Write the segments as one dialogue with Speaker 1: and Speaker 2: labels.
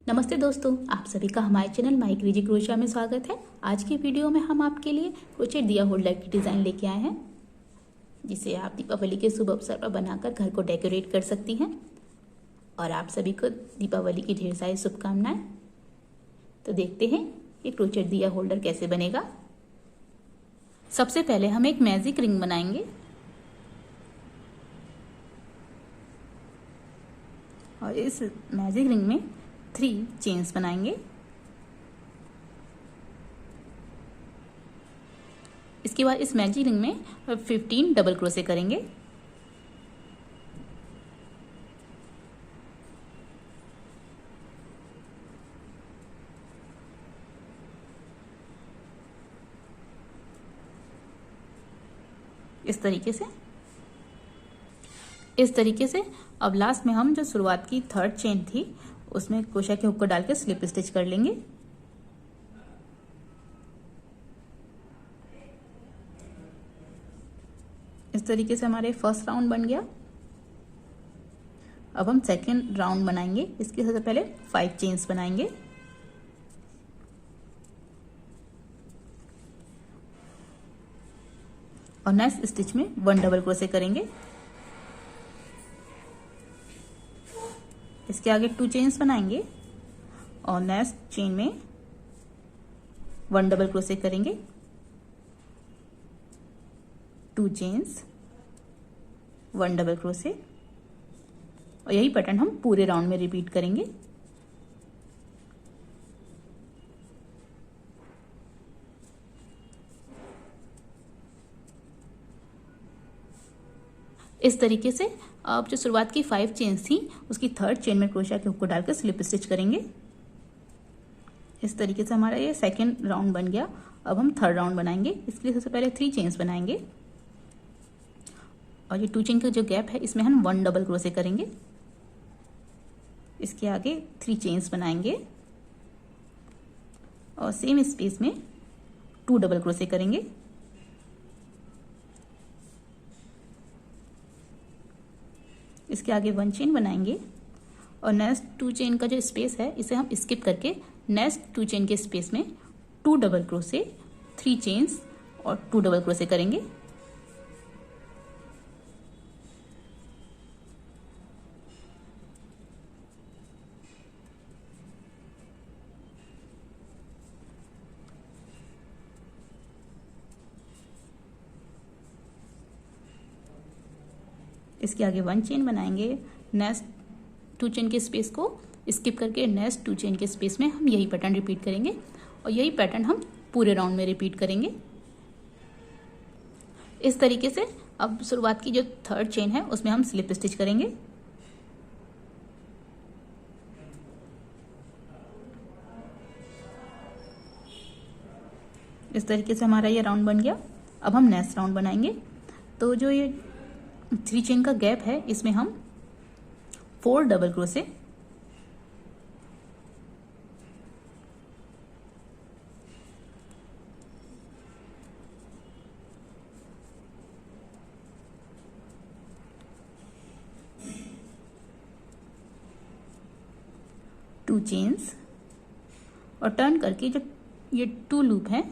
Speaker 1: नमस्ते दोस्तों, आप सभी का हमारे चैनल माई क्रेजी क्रोशिया में स्वागत है। आज की वीडियो में हम आपके लिए क्रोचेट दिया होल्डर की डिज़ाइन लेके आए हैं, जिसे आप दीपावली के शुभ अवसर पर बनाकर घर को डेकोरेट कर सकती हैं। और आप सभी को दीपावली की ढेर सारी शुभकामनाएं। तो देखते हैं ये क्रोचेट दिया होल्डर कैसे बनेगा। सबसे पहले हम एक मैजिक रिंग बनाएंगे और इस मैजिक रिंग में 3 चेन्स बनाएंगे। इसके बाद इस मैजिक रिंग में 15 डबल क्रोशे करेंगे। इस तरीके से अब लास्ट में हम जो शुरुआत की 3rd चेन थी उसमें क्रोशिया के हुक को डाल के स्लिप स्टिच कर लेंगे। इस तरीके से हमारे फर्स्ट राउंड बन गया। अब हम सेकेंड राउंड बनाएंगे। इसके सबसे पहले 5 चेन्स बनाएंगे और नेक्स्ट स्टिच में 1 डबल क्रोशे करेंगे। इसके आगे 2 चेन्स बनाएंगे और नेक्स्ट चेन में 1 डबल क्रोशे करेंगे। 2 चेन्स, 1 डबल क्रोशे और यही पैटर्न हम पूरे राउंड में रिपीट करेंगे। इस तरीके से अब जो शुरुआत की 5 चेन्स थी उसकी 3rd चेन में क्रोशिया के हुक को डालकर स्लिप स्टिच करेंगे। इस तरीके से हमारा ये सेकेंड राउंड बन गया। अब हम 3rd राउंड बनाएंगे। इसके लिए सबसे पहले 3 चेन्स बनाएंगे और ये 2 चेन का जो गैप है इसमें हम 1 डबल क्रोशे करेंगे। इसके आगे 3 चेन्स बनाएंगे और सेम स्पेस में 2 डबल क्रोशे करेंगे। इसके आगे 1 चेन बनाएंगे और नेक्स्ट 2 चेन का जो स्पेस है इसे हम स्किप करके नेक्स्ट 2 चेन के स्पेस में 2 डबल क्रोशे, 3 चेन्स और 2 डबल क्रोशे करेंगे। इसके आगे 1 चेन बनाएंगे। नेक्स्ट 2 चेन के स्पेस को स्किप करके नेक्स्ट 2 चेन के स्पेस में हम यही पैटर्न रिपीट करेंगे और यही पैटर्न हम पूरे राउंड में रिपीट करेंगे। इस तरीके से अब शुरुआत की जो 3rd चेन है उसमें हम स्लिप स्टिच करेंगे। इस तरीके से हमारा ये राउंड बन गया। अब हम नेक्स्ट राउंड बनाएंगे। तो जो ये 3 चेन का गैप है इसमें हम 4 डबल क्रोशे, टू चेन्स और टर्न करके जो ये 2 लूप हैं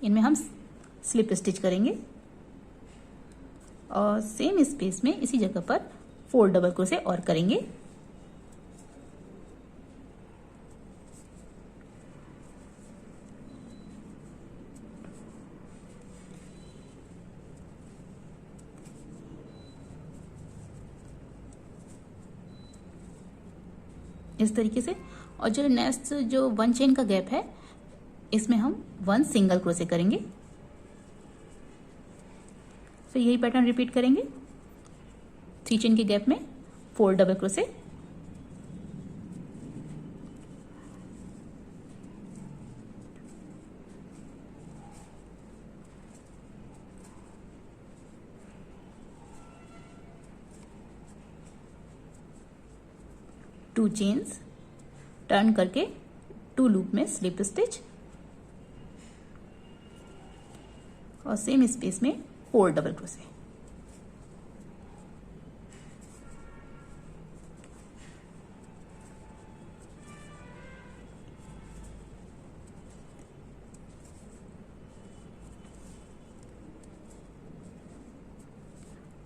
Speaker 1: इनमें हम स्लिप स्टिच करेंगे और सेम स्पेस में इसी जगह पर 4 डबल क्रोशे और करेंगे। इस तरीके से और जो नेक्स्ट जो 1 चेन का गैप है इसमें हम 1 सिंगल क्रोशे करेंगे। तो यही पैटर्न रिपीट करेंगे। 3 चेन के गैप में 4 double crochet, to chains, turn करके 2 लूप में स्लिप स्टिच और सेम स्पेस में 4 डबल क्रोशे।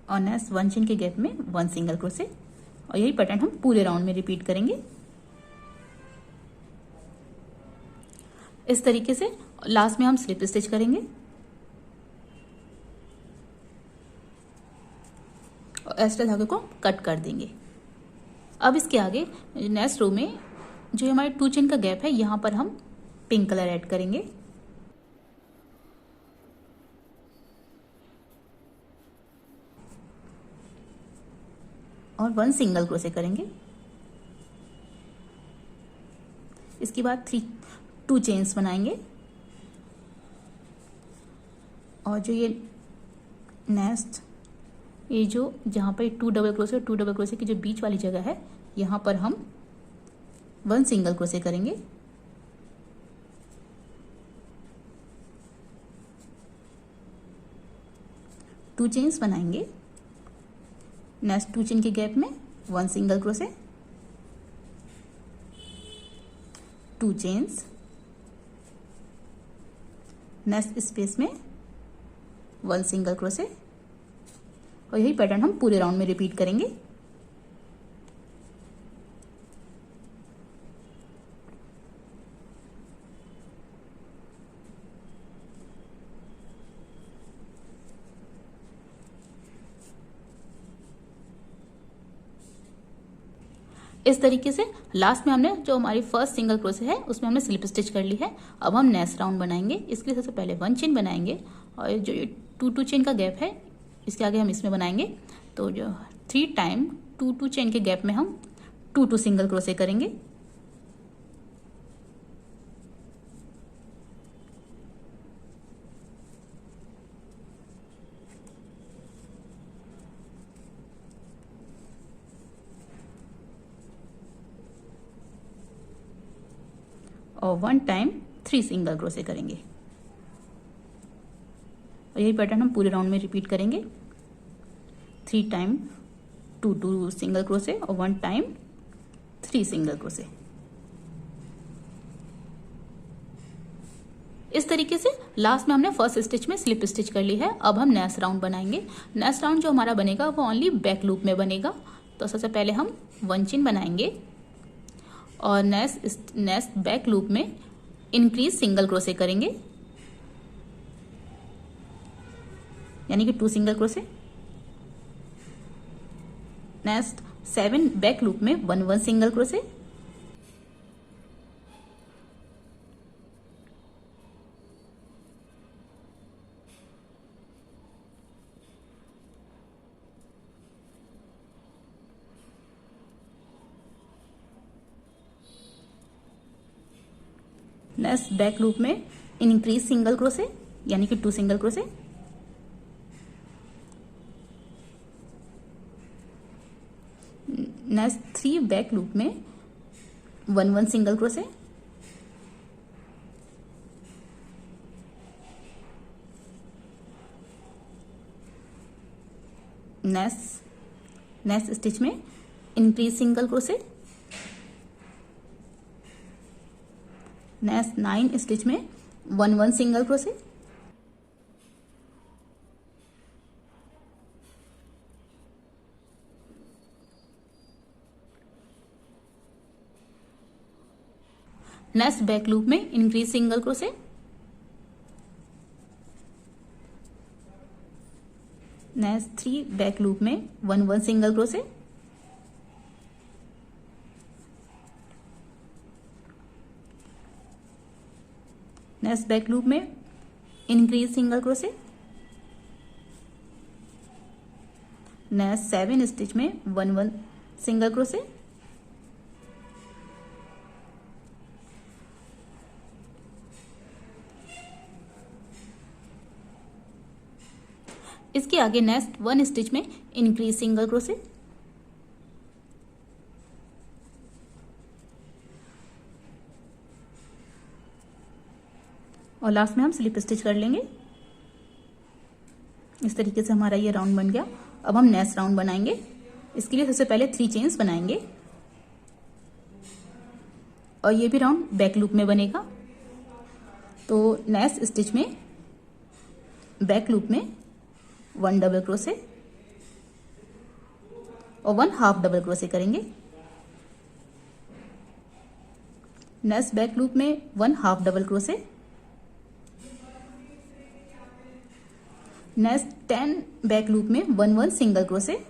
Speaker 1: और नेक्स्ट 1 चेन के गैप में 1 सिंगल क्रोशे। और यही पैटर्न हम पूरे राउंड में रिपीट करेंगे इस तरीके से। लास्ट में हम स्लिप स्टिच करेंगे और एक्स्ट्रा धागे को कट कर देंगे। अब इसके आगे नेक्स्ट रो में जो हमारे 2 चेन का गैप है यहाँ पर हम पिंक कलर ऐड करेंगे और 1 सिंगल क्रोशे करेंगे। इसके बाद 2 चेन्स बनाएंगे और जो ये नेक्स्ट ये जो जहाँ पर 2 डबल क्रोशे और 2 डबल क्रोशे की जो बीच वाली जगह है यहाँ पर हम 1 सिंगल क्रोशे करेंगे। टू चेन्स बनाएंगे। नेक्स्ट 2 चेन के गैप में 1 single crochet, 2 chains, next space में 1 सिंगल क्रोशे। और यही पैटर्न हम पूरे राउंड में रिपीट करेंगे। इस तरीके से लास्ट में हमने जो हमारी फर्स्ट सिंगल क्रोशे है उसमें हमने स्लिप स्टिच कर ली है। अब हम नेक्स्ट राउंड बनाएंगे। इसके लिए सबसे पहले 1 चेन बनाएंगे और जो ये 2 चेन का गैप है इसके आगे हम इसमें बनाएंगे। तो जो 3 टाइम 2 चेन के गैप में हम 2 सिंगल क्रोशे करेंगे। और 1 टाइम 3 सिंगल क्रोशे करेंगे। और यही पैटर्न हम पूरे राउंड में रिपीट करेंगे। 3 टाइम 2 सिंगल क्रोशे और 1 टाइम 3 सिंगल क्रोशे। इस तरीके से लास्ट में हमने फर्स्ट स्टिच में स्लिप स्टिच कर ली है। अब हम नेक्स्ट राउंड बनाएंगे। नेक्स्ट राउंड जो हमारा बनेगा वो ओनली बैक लूप में बनेगा। तो सबसे पहले हम 1 चेन बनाएंगे और नेक्स्ट बैक लूप में इंक्रीज सिंगल क्रोशे करेंगे, यानी कि 2 single crochet. Next 7 back loop में 1 single crochet. Next back loop में इंक्रीज सिंगल क्रोशे, यानी कि 2 single crochet. Next 3 back loop में 1 सिंगल क्रोशे। नेक्स्ट स्टिच में increase single crochet. Next 9 stitch में 1 single crochet. Next back loop में increase single crochet. Next 3 back loop में 1 single crochet. Next back loop में increase single crochet. Next 7 stitch में 1 single crochet. इसके आगे next 1 stitch में increase single crochet. और last में हम स्लिप स्टिच कर लेंगे। इस तरीके से हमारा ये राउंड बन गया। अब हम नेक्स्ट राउंड बनाएंगे। इसके लिए सबसे पहले 3 चेन्स बनाएंगे और ये भी राउंड बैक लूप में बनेगा। तो नेक्स्ट स्टिच में बैक लूप में 1 डबल क्रोशे, और 1 हाफ डबल क्रोशे करेंगे। नेक्स्ट बैक लूप में 1 half double crochet. Next 10 back loop में 1 सिंगल क्रोशे।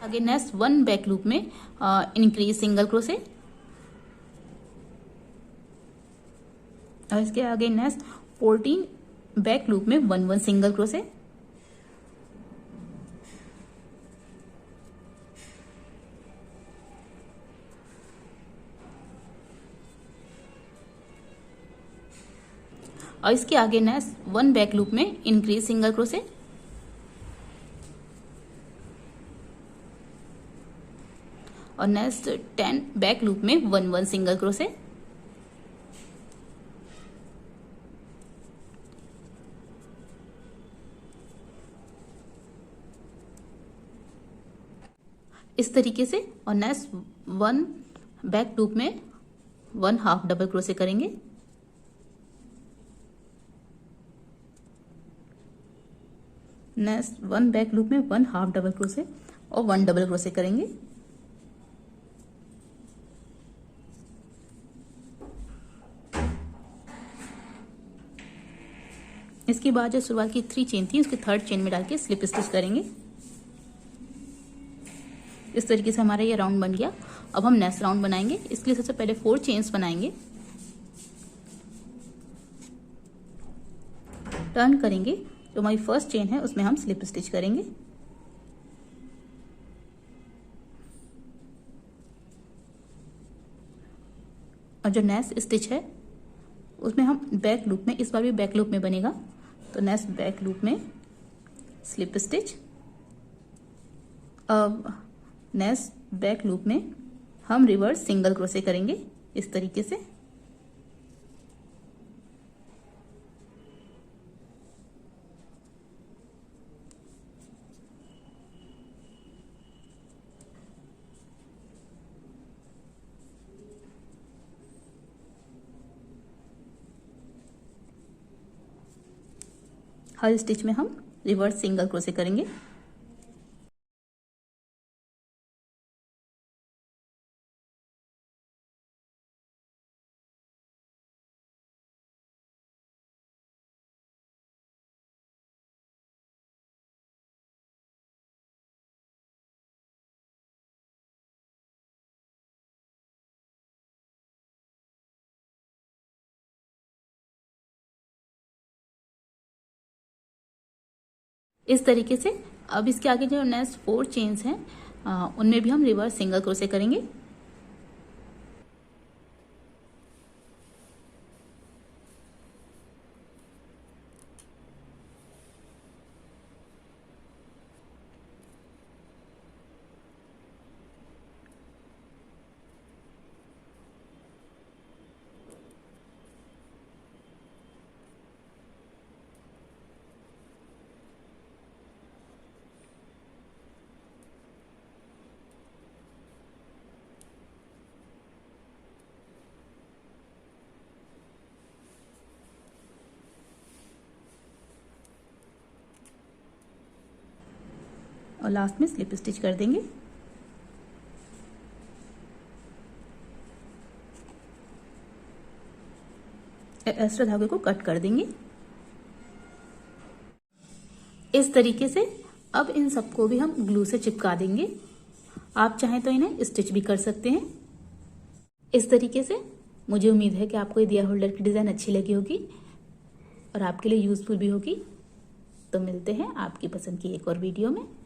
Speaker 1: आगे नेक्स्ट 1 बैक लूप में इंक्रीज सिंगल क्रोशे। और इसके आगे नेक्स्ट 14 बैक लूप में 1 सिंगल क्रोशे। और इसके आगे नेक्स्ट 1 बैक लूप में इंक्रीज सिंगल क्रोशे। और नेक्स्ट 10 बैक लूप में 1 सिंगल क्रोशे। इस तरीके से। और नेक्स्ट 1 बैक लूप में 1 हाफ डबल क्रोशे करेंगे। नेक्स्ट 1 बैक लूप में 1 हाफ डबल क्रोशे और 1 डबल क्रोशे करेंगे। इसके बाद जो शुरुआत की 3 चेन थी उसके 3rd चेन में डाल के स्लिप स्टिच करेंगे। इस तरीके से हमारा ये राउंड बन गया। अब हम नेक्स्ट राउंड बनाएंगे। इसके लिए सबसे पहले 4 चेन्स बनाएंगे, टर्न करेंगे। जो हमारी फर्स्ट चेन है उसमें हम स्लिप स्टिच करेंगे। और जो नेक्स्ट स्टिच है उसमें हम बैक लूप में, इस बार भी बैक लूप में बनेगा, तो नेक्स्ट बैक लूप में स्लिप स्टिच। अब नेक्स्ट बैक लूप में हम रिवर्स सिंगल क्रोशे करेंगे इस तरीके से। हर स्टिच में हम रिवर्स सिंगल क्रोशे करेंगे। इस तरीके से। अब इसके आगे जो नेक्स्ट 4 चेन्स हैं उनमें भी हम रिवर्स सिंगल क्रोशे करेंगे। और लास्ट में स्लिप स्टिच कर देंगे। एक्स्ट्रा धागे को कट कर देंगे इस तरीके से। अब इन सबको भी हम ग्लू से चिपका देंगे। आप चाहें तो इन्हें स्टिच भी कर सकते हैं इस तरीके से। मुझे उम्मीद है कि आपको ये दिया होल्डर की डिज़ाइन अच्छी लगी होगी और आपके लिए यूजफुल भी होगी। तो मिलते हैं आपकी पसंद की एक और वीडियो में।